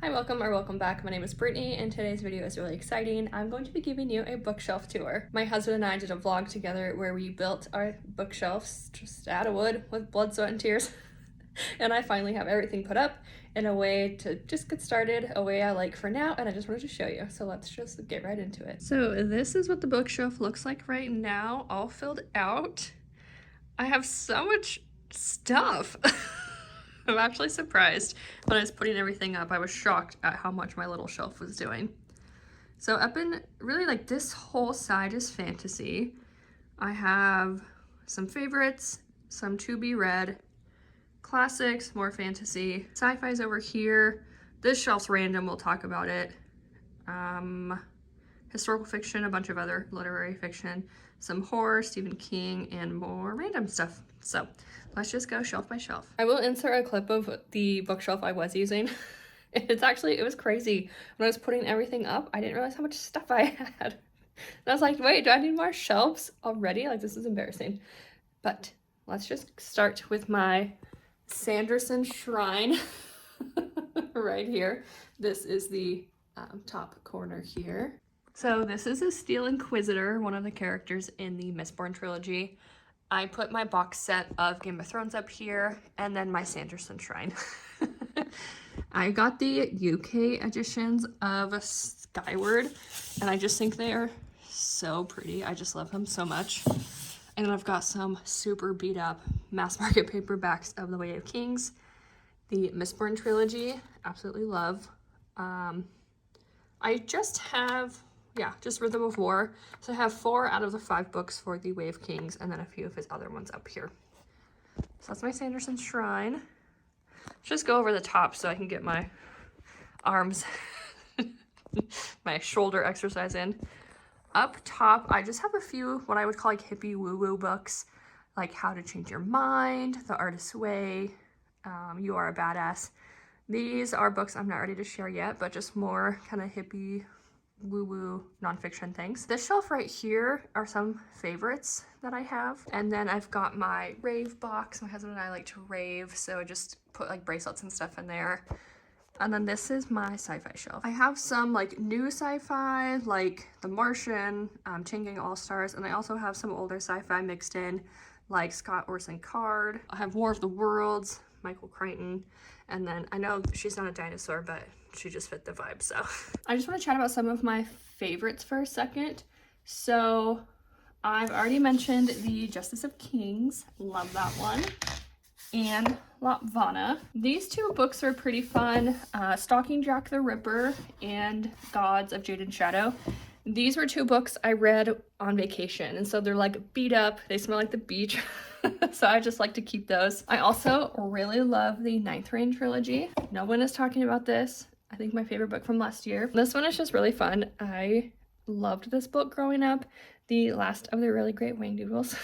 Hi, welcome or welcome back. My name is Brittany and today's video is really exciting. I'm going to be giving you a bookshelf tour. My husband and I did a vlog together where we built our bookshelves just out of wood with blood, sweat, and tears. And I finally have everything put up in a way to just get started, a way I like for now, and I just wanted to show you. So let's just get right into it. So this is what the bookshelf looks like right now, all filled out. I have so much stuff. I'm actually surprised when I was putting everything up. I was shocked at how much my little shelf was doing. So up in really like this whole side is fantasy. I have some favorites, some to be read, classics, more fantasy, sci-fi's over here. This shelf's random, we'll talk about it. Historical fiction, a bunch of other literary fiction, some horror, Stephen King, and more random stuff. So let's just go shelf by shelf. I will insert a clip of the bookshelf I was using. It was crazy. When I was putting everything up, I didn't realize how much stuff I had. And I was like, wait, do I need more shelves already? Like, this is embarrassing. But let's just start with my Sanderson shrine right here. This is the top corner here. So this is a Steel Inquisitor, one of the characters in the Mistborn trilogy. I put my box set of Game of Thrones up here, and then my Sanderson shrine. I got the UK editions of Skyward, and I just think they are so pretty. I just love them so much. And then I've got some super beat up mass market paperbacks of The Way of Kings. The Mistborn trilogy, absolutely love. I just have, just Rhythm of War. So I have 4 out of the 5 books for The Way of Kings, and then a few of his other ones up here. So that's my Sanderson shrine. Just go over the top so I can get my arms, my shoulder exercise in. Up top, I just have a few what I would call like hippie woo-woo books, like How to Change Your Mind, The Artist's Way, You Are a Badass. These are books I'm not ready to share yet, but just more kind of hippie woo-woo nonfiction things. This shelf right here are some favorites that I have. And then I've got my rave box. My husband and I like to rave, so I just put like bracelets and stuff in there. And then this is my sci-fi shelf. I have some like new sci-fi, like The Martian, Changing All-Stars, and I also have some older sci-fi mixed in, like Scott Orson Card. I have War of the Worlds, Michael Crichton, and then I know she's not a dinosaur, but she just fit the vibe, so. I just want to chat about some of my favorites for a second. So I've already mentioned the Justice of Kings, love that one, and Latvana. These 2 books are pretty fun, Stalking Jack the Ripper and Gods of Jade and Shadow. These were 2 books I read on vacation, and so they're like beat up, they smell like the beach. So I just like to keep those. I also really love the Ninth Reign trilogy. No one is talking about this. I think my favorite book from last year. This one is just really fun. I loved this book growing up. The last of the really great Wayne Doodles.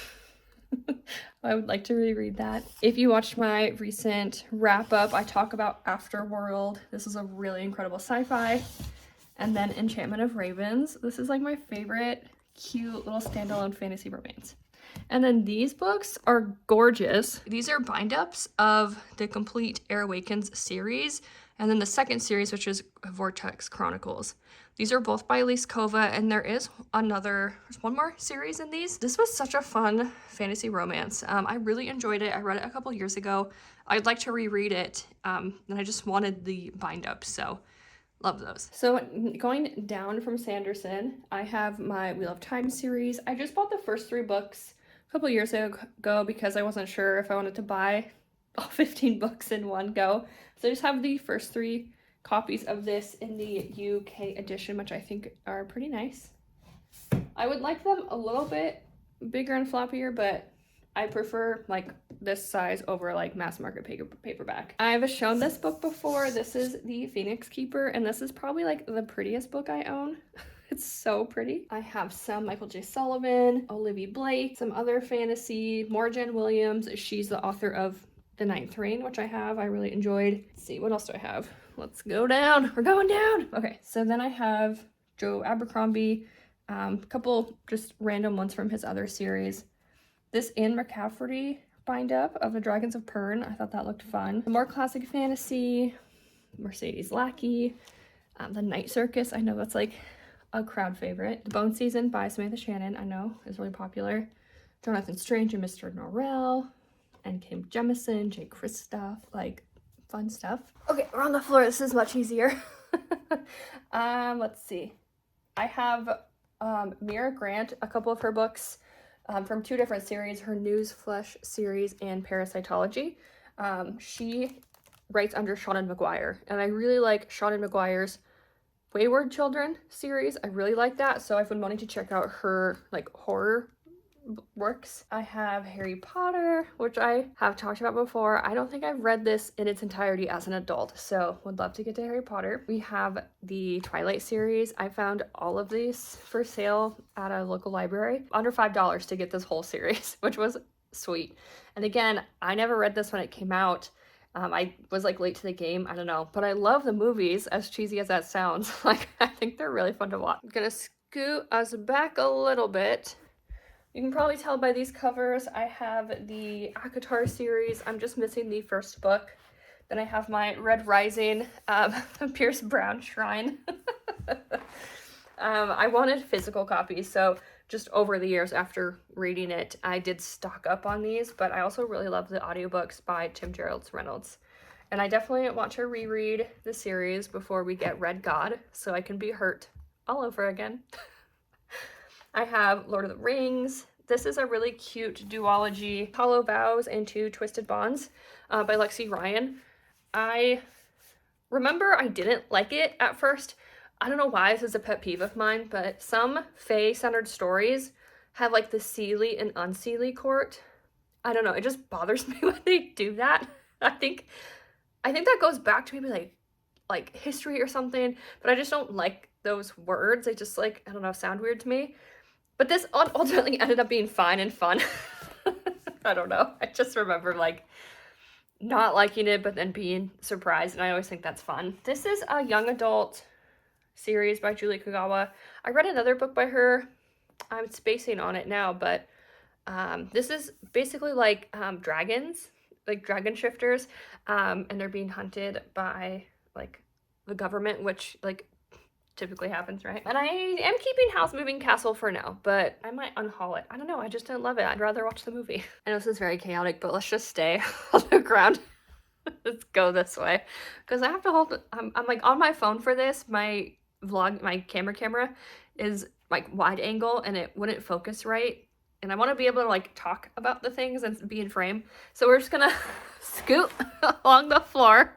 I would like to reread that. If you watched my recent wrap up, I talk about Afterworld. This is a really incredible sci-fi. And then Enchantment of Ravens. This is like my favorite cute little standalone fantasy romance. And then these books are gorgeous. These are bind-ups of the complete Air Awakens series, and then the second series, which is Vortex Chronicles. These are both by Elise Kova, and there's one more series in these. This was such a fun fantasy romance. I really enjoyed it. I read it a couple years ago. I'd like to reread it, and I just wanted the bind-up, so love those. So going down from Sanderson, I have my Wheel of Time series. I just bought the first 3 books a couple years ago because I wasn't sure if I wanted to buy all 15 books in one go. So I just have the first 3 copies of this in the UK edition, which I think are pretty nice. I would like them a little bit bigger and floppier, but I prefer like this size over like mass market paperback. I've shown this book before. This is The Phoenix Keeper, and this is probably like the prettiest book I own. It's so pretty. I have some Michael J. Sullivan, Olivia Blake, some other fantasy, more Jen Williams. She's the author of The Ninth Reign, which I have. I really enjoyed. Let's see, what else do I have? Let's go down. We're going down. Okay, so then I have Joe Abercrombie, a couple just random ones from his other series. This Anne McCafferty bind up of The Dragons of Pern. I thought that looked fun. More classic fantasy, Mercedes Lackey, The Night Circus. I know that's like a crowd favorite. The Bone Season by Samantha Shannon, I know, is really popular. Jonathan Strange and Mr. Norrell, and Kim Jemisin, Jay Kristoff, like fun stuff. Okay, we're on the floor. This is much easier. Let's see. I have Mira Grant, a couple of her books from 2 different series, her News Flesh series and Parasitology. She writes under Seanan McGuire, and I really like Seanan McGuire's Wayward Children series. I really like that, so I've been wanting to check out her like horror works. I have Harry Potter, which I have talked about before. I don't think I've read this in its entirety as an adult, so would love to get to Harry Potter. We have the Twilight series. I found all of these for sale at a local library. Under $5 to get this whole series, which was sweet. And again, I never read this when it came out. I was like late to the game, I don't know, but I love the movies, as cheesy as that sounds. Like, I think they're really fun to watch. I'm gonna scoot us back a little bit. You can probably tell by these covers, I have the ACOTAR series. I'm just missing the first book. Then I have my Red Rising, Pierce Brown Shrine. I wanted physical copies, so just over the years after reading it, I did stock up on these, but I also really love the audiobooks by Tim Gerald Reynolds. And I definitely want to reread the series before we get Red God, so I can be hurt all over again. I have Lord of the Rings. This is a really cute duology, Hollow Vows and Two Twisted Bonds by Lexi Ryan. I remember I didn't like it at first. I don't know why, this is a pet peeve of mine, but some fae-centered stories have like the Seelie and Unseelie court. I don't know, it just bothers me when they do that. I think that goes back to maybe like history or something, but I just don't like those words. They just like, I don't know, sound weird to me. But this ultimately ended up being fine and fun. I don't know. I just remember like not liking it, but then being surprised, and I always think that's fun. This is a young adult series by Julie Kagawa. I read another book by her. I'm spacing on it now, but this is basically like dragons, like dragon shifters, and they're being hunted by like the government, which like typically happens, right? And I am keeping House Moving Castle for now, but I might unhaul it. I don't know, I just didn't love it. I'd rather watch the movie. I know this is very chaotic, but let's just stay on the ground. Let's go this way. Because I have to hold, I'm like on my phone for this. My vlog, my camera is like wide angle and it wouldn't focus right. And I want to be able to like talk about the things and be in frame. So we're just gonna scoot along the floor.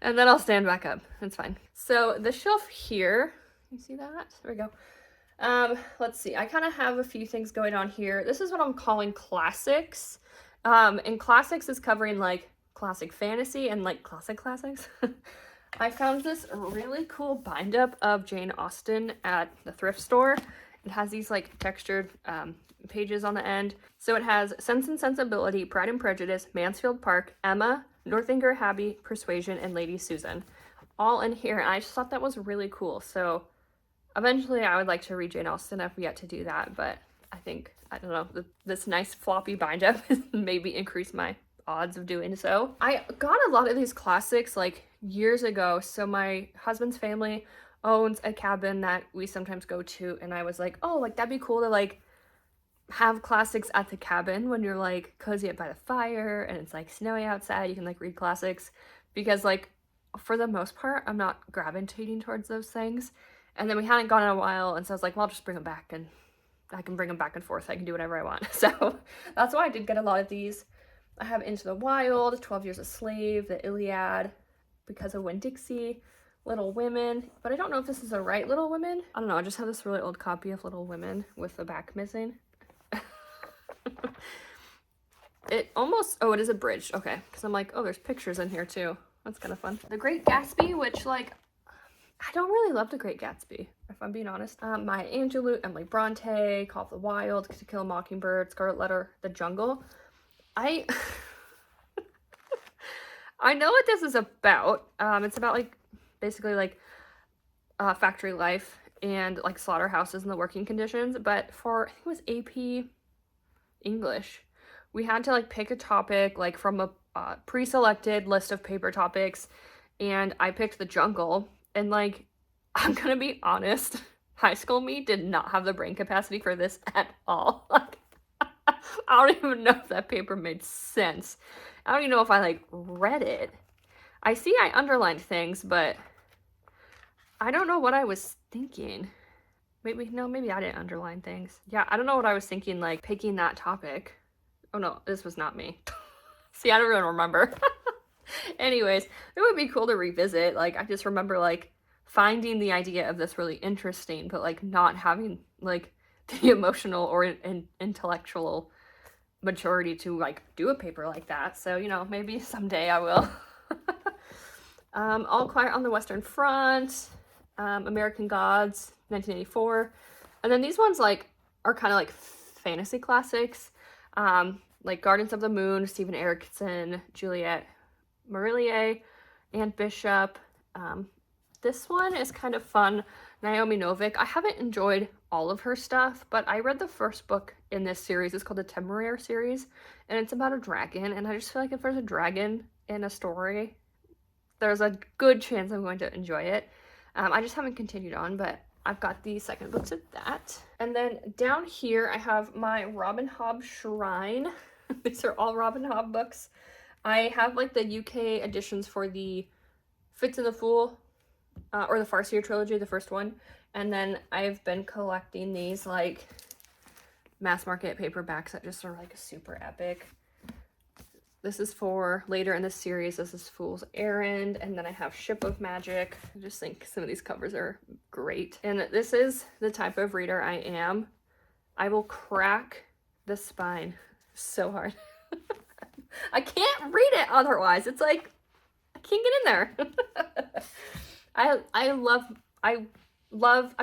And then I'll stand back up. It's fine. So the shelf here, you see that? There we go. Let's see. I kind of have a few things going on here. This is what I'm calling classics. And classics is covering like classic fantasy and like classics. I found this really cool bind up of Jane Austen at the thrift store. It has these like textured pages on the end. So it has Sense and Sensibility, Pride and Prejudice, Mansfield Park, Emma, Northanger Abbey, Persuasion, and Lady Susan, all in here. And I just thought that was really cool. So eventually I would like to read Jane Austen. I've yet to do that, but I think, I don't know, this nice floppy bind up maybe increase my odds of doing so. I got a lot of these classics like years ago. So my husband's family owns a cabin that we sometimes go to, and I was like, oh, like that'd be cool to like have classics at the cabin when you're like cozy up by the fire and it's like snowy outside. You can like read classics, because like for the most part I'm not gravitating towards those things. And then we hadn't gone in a while, and so I was like, well, I'll just bring them back and I can bring them back and forth. I can do whatever I want. So that's why I did get a lot of these. I have Into the Wild, 12 Years a Slave, The Iliad, Because of Winn-Dixie, Little Women, but I don't know if this is the right Little Women. I don't know, I just have this really old copy of Little Women with the back missing. It almost, oh, it is abridged. Okay, because I'm like, oh, there's pictures in here too. That's kind of fun. The Great Gatsby, which like, I don't really love The Great Gatsby, if I'm being honest. Maya Angelou, Emily Bronte, Call of the Wild, To Kill a Mockingbird, Scarlet Letter, The Jungle. I know what this is about. It's about like, basically like factory life and like slaughterhouses and the working conditions. But for, I think it was AP English, we had to like pick a topic like from a pre-selected list of paper topics, and I picked The Jungle, and like, I'm gonna be honest, high school me did not have the brain capacity for this at all. Like, I don't even know if that paper made sense. I don't even know if I like read it. I see I underlined things, but I don't know what I was thinking. Maybe I didn't underline things. Yeah, I don't know what I was thinking, like picking that topic. Oh no, this was not me. See, I don't even remember. Anyways, it would be cool to revisit. Like, I just remember like finding the idea of this really interesting, but like not having like the emotional or intellectual maturity to like do a paper like that. So, you know, maybe someday I will. All Quiet on the Western Front, American Gods, 1984. And then these ones like are kind of like fantasy classics. Like Gardens of the Moon, Stephen Erickson, Juliette Marillier, Anne Bishop. This one is kind of fun. Naomi Novik. I haven't enjoyed all of her stuff, but I read the first book in this series. It's called the Temeraire series, and it's about a dragon, and I just feel like if there's a dragon in a story, there's a good chance I'm going to enjoy it. I just haven't continued on, but I've got the second books of that. And then down here, I have my Robin Hobb Shrine. These are all Robin Hobb books. I have like the UK editions for the Fitz and the Fool, or the Farseer trilogy, the first one. And then I've been collecting these like mass market paperbacks that just are like super epic. This is for later in the series. This is Fool's Errand. And then I have Ship of Magic. I just think some of these covers are great. And this is the type of reader I am. I will crack the spine so hard. I can't read it otherwise. It's like, I can't get in there. I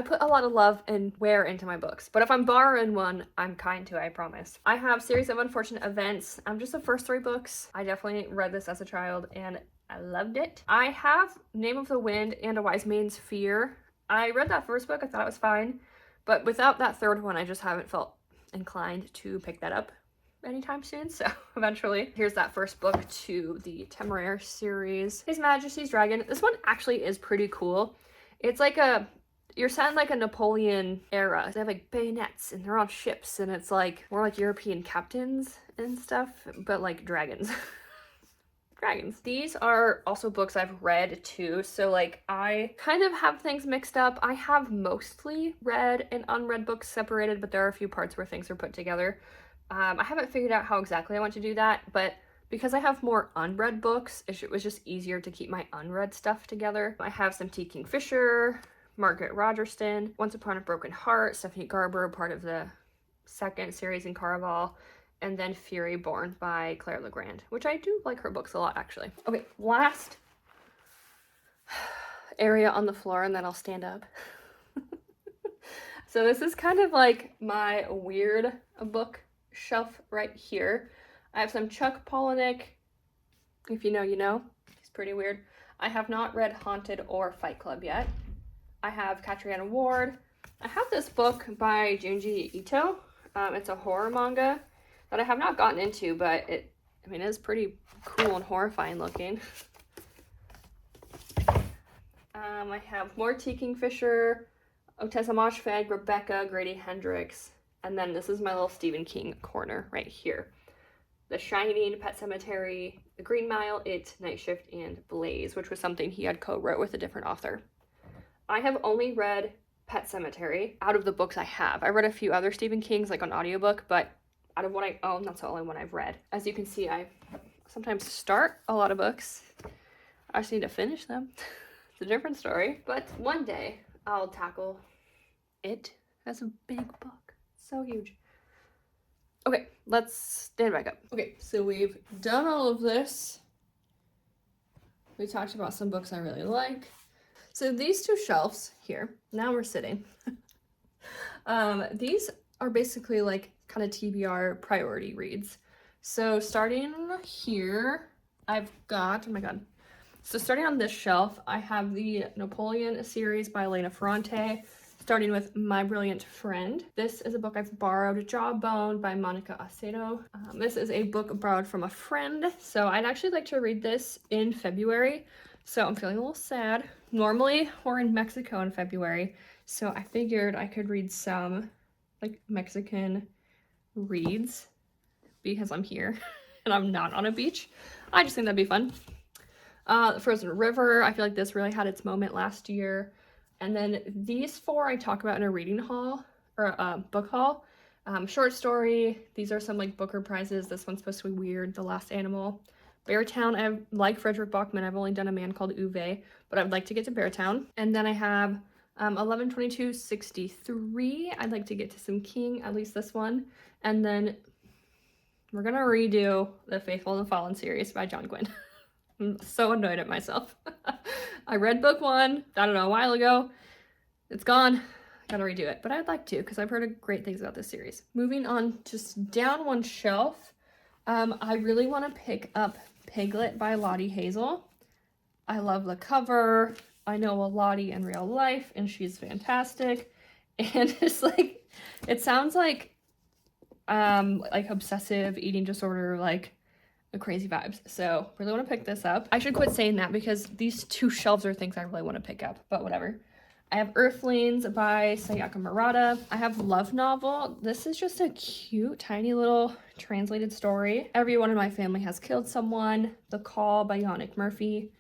put a lot of love and wear into my books, but if I'm borrowing one, I'm kind to, I promise. I have Series of Unfortunate Events. Just the first 3 books. I definitely read this as a child and I loved it. I have Name of the Wind and A Wise Maiden's Fear. I read that first book, I thought it was fine, but without that third one, I just haven't felt inclined to pick that up anytime soon, so eventually. Here's that first book to the Temeraire series. His Majesty's Dragon. This one actually is pretty cool. It's like you're set in like a Napoleon era. They have like bayonets and they're on ships and it's like more like European captains and stuff, but like dragons. Dragons. These are also books I've read too, so like I kind of have things mixed up. I have mostly read and unread books separated, but there are a few parts where things are put together. I haven't figured out how exactly I want to do that, but because I have more unread books, it was just easier to keep my unread stuff together. I have some T. Kingfisher, Margaret Rogerston, Once Upon a Broken Heart, Stephanie Garber, part of the second series in Caraval, and then Fury Born by Claire Legrand, which I do like her books a lot, actually. Okay, last area on the floor, and then I'll stand up. So this is kind of like my weird book shelf right here. I have some Chuck Palahniuk. If you know, you know. He's pretty weird. I have not read Haunted or Fight Club yet. I have Catriona Ward. I have this book by Junji Ito. It's a horror manga that I have not gotten into, but it is pretty cool and horrifying looking. I have more T. Kingfisher, Otessa Moshfegh, Rebecca, Grady Hendrix, and then this is my little Stephen King corner right here. The Shining, Pet Sematary, The Green Mile, It, Night Shift, and Blaze, which was something he had co-wrote with a different author. I have only read Pet Sematary out of the books I have. I read a few other Stephen Kings, like on audiobook, but out of what I own, that's the only one I've read. As you can see, I sometimes start a lot of books. I just need to finish them. It's a different story. But one day, I'll tackle it as a big book. So huge. Okay, let's stand back up. Okay, so we've done all of this. We talked about some books I really like. So these 2 shelves here, now we're sitting. These are basically like kind of TBR priority reads. So starting here, I've got, oh my god. So starting on this shelf, I have the Napoleon series by Elena Ferrante, starting with My Brilliant Friend. This is a book I've borrowed, Jawbone by Monica Aceto. This is a book borrowed from a friend, so I'd actually like to read this in February. So I'm feeling a little sad. Normally we're in Mexico in February, so I figured I could read some like Mexican reads because I'm here and I'm not on a beach. I just think that'd be fun. Frozen River, I feel like this really had its moment last year. And then these four I talk about in a reading haul, or a book haul. Short story, these are some like Booker prizes. This one's supposed to be weird, The Last Animal. Beartown, I like Frederick Bachman. I've only done A Man Called Uwe, but I'd like to get to Beartown. And then I have 11/22/63. I'd like to get to some King, at least this one. And then we're gonna redo the Faithful and Fallen series by John Gwynne. I'm so annoyed at myself. I read book one, I don't know, a while ago. It's gone. I gotta redo it, but I'd like to because I've heard great things about this series. Moving on, just down one shelf, I really want to pick up Piglet by Lottie Hazel. I love the cover. I know a Lottie in real life, and she's fantastic. And it's like, it sounds like obsessive eating disorder, like crazy vibes. So really want to pick this up. I should quit saying that because these two shelves are things I really want to pick up, but whatever. I have Earthlings by Sayaka Murata. I have Love Novel. This is just a cute, tiny little translated story. Everyone in My Family Has Killed Someone. The Call by Yannick Murphy.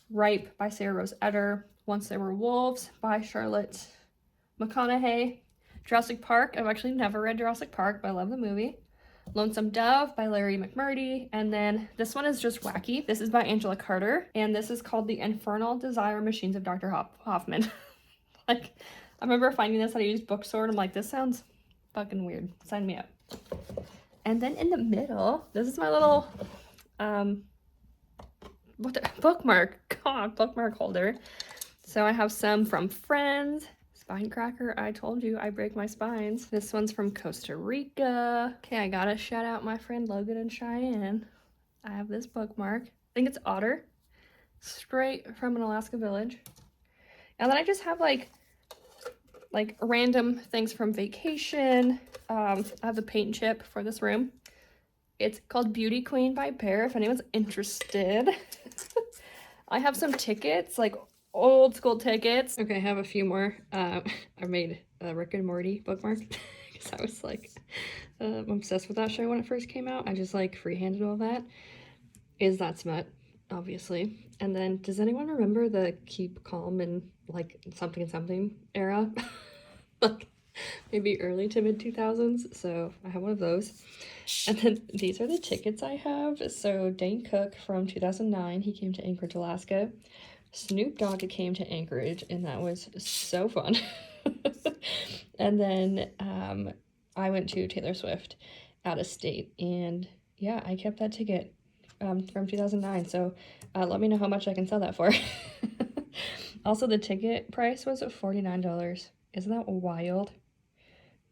Ripe by Sarah Rose Etter. Once There Were Wolves by Charlotte McConaughey. Jurassic Park. I've actually never read Jurassic Park, but I love the movie. Lonesome Dove by Larry McMurdy. And then this one is just wacky. This is by Angela Carter. And this is called The Infernal Desire Machines of Dr. Hoffman. Like, I remember finding this at a used bookstore, and I'm like, this sounds fucking weird. Sign me up. And then in the middle, this is my little, bookmark. God, bookmark holder. So I have some from Friends. Spine Cracker, I told you I break my spines. This one's from Costa Rica. Okay, I gotta shout out my friend Logan and Cheyenne. I have this bookmark. I think it's Otter. Straight from an Alaska village. And then I just have like random things from vacation. I have the paint chip for this room. It's called Beauty Queen by Bear, if anyone's interested. I have some tickets, like old school tickets. Okay, I have a few more. I made a Rick and Morty bookmark because I was like obsessed with that show when it first came out. I just like freehanded all that. Is that smut? Obviously. And then, does anyone remember the Keep Calm and like something era? Like maybe early to mid 2000s. So I have one of those. And then these are the tickets I have. So Dane Cook from 2009, he came to Anchorage, Alaska. Snoop Dogg came to Anchorage, and that was so fun. And then I went to Taylor Swift out of state, and yeah, I kept that ticket from 2009. So let me know how much I can sell that for. Also, the ticket price was $49. Isn't that wild?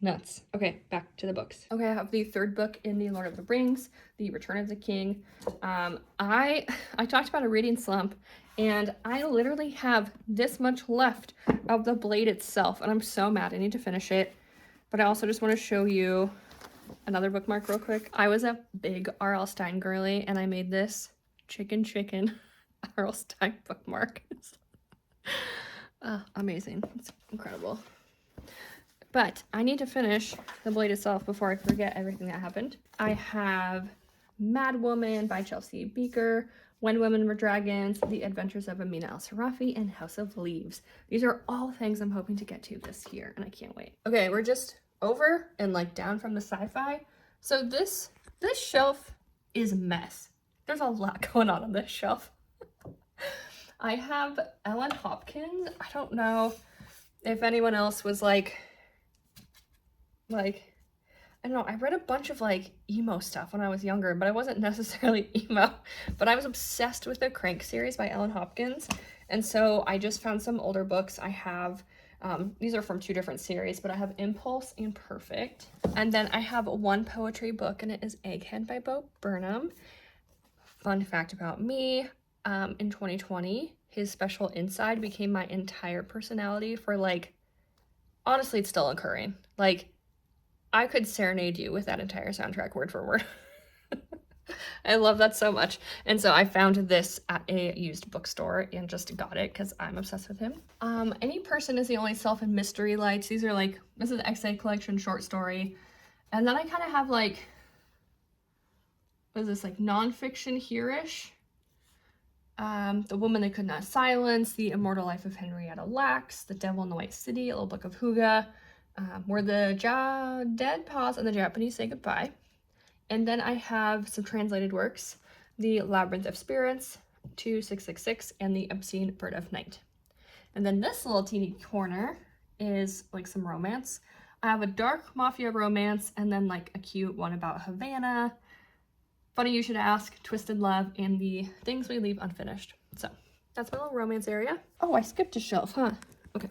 Nuts. Okay, back to the books. Okay, I have the third book in the Lord of the Rings, The Return of the King. I talked about a reading slump, and I literally have this much left of the blade itself, and I'm so mad. I need to finish it. But I also just want to show you another bookmark real quick. I was a big R.L. Stine girly, and I made this chicken R.L. Stine bookmark. Amazing. It's incredible. But I need to finish the blade itself before I forget everything that happened. I have Mad Woman by Chelsea Beaker, When Women Were Dragons, The Adventures of Amina Al-Sarafi, and House of Leaves. These are all things I'm hoping to get to this year, and I can't wait. Okay, we're just over and like down from the sci-fi. So this shelf is a mess. There's a lot going on this shelf. I have Ellen Hopkins. I don't know if anyone else was like, I don't know, I read a bunch of like emo stuff when I was younger, but I wasn't necessarily emo, but I was obsessed with the Crank series by Ellen Hopkins. And so I just found some older books. I have, these are from two different series, but I have Impulse and Perfect. And then I have one poetry book, and it is Egghead by Bo Burnham. Fun fact about me, in 2020, his special Inside became my entire personality for like, honestly, it's still occurring. Like, I could serenade you with that entire soundtrack word for word. I love that so much. And so I found this at a used bookstore and just got it because I'm obsessed with him. Any Person is the Only Self in Mystery Lights. These are like, this is XA collection short story. And then I kind of have like, what is this, like nonfiction here-ish? The Woman They Could Not Silence, The Immortal Life of Henrietta Lacks, The Devil in the White City, A Little Book of Huga, Where the Dead Pause and the Japanese Say Goodbye. And then I have some translated works, The Labyrinth of Spirits, 2666, and The Obscene Bird of Night. And then this little teeny corner is like some romance. I have a dark mafia romance and then like a cute one about Havana, Funny You Should Ask, Twisted Love, and The Things We Leave Unfinished. So that's my little romance area. Oh, I skipped a shelf, huh? Okay.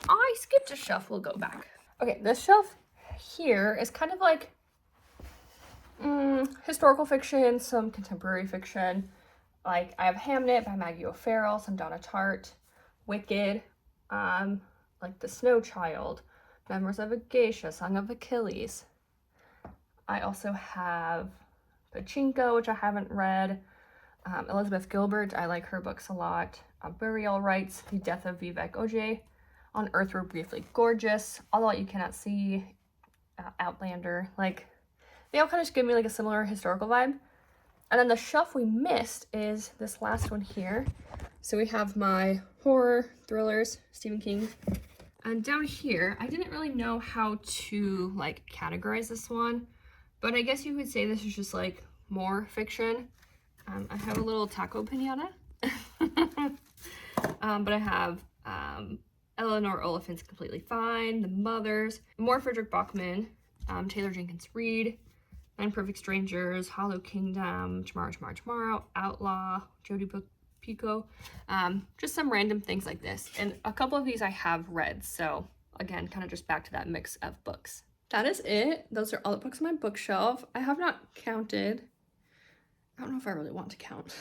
I skipped a shelf. We'll go back. Okay, this shelf here is kind of like historical fiction, some contemporary fiction. Like I have Hamnet by Maggie O'Farrell, some Donna Tartt, Wicked, like The Snow Child, Memoirs of a Geisha, Song of Achilles. I also have Pachinko, which I haven't read. Elizabeth Gilbert, I like her books a lot. Burial Rites, The Death of Vivek Oje, On Earth We're Briefly Gorgeous, All That You Cannot See, Outlander. Like, they all kind of just give me like a similar historical vibe. And then the shelf we missed is this last one here. So we have my horror thrillers, Stephen King. And down here, I didn't really know how to like categorize this one, but I guess you could say this is just like more fiction. I have a little taco pinata. But I have Eleanor Oliphant's Completely Fine, The Mothers, more Frederick Bachman, Taylor Jenkins Reid, Nine Perfect Strangers, Hollow Kingdom, Tomorrow, Outlaw, Jodi Picoult, just some random things like this. And a couple of these I have read, so again, kind of just back to that mix of books. That is it. Those are all the books on my bookshelf. I have not counted. I don't know if I really want to count.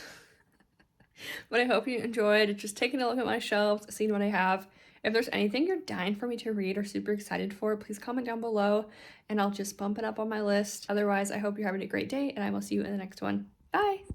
But I hope you enjoyed just taking a look at my shelves, seeing what I have. If there's anything you're dying for me to read or super excited for, please comment down below and I'll just bump it up on my list. Otherwise, I hope you're having a great day and I will see you in the next one. Bye!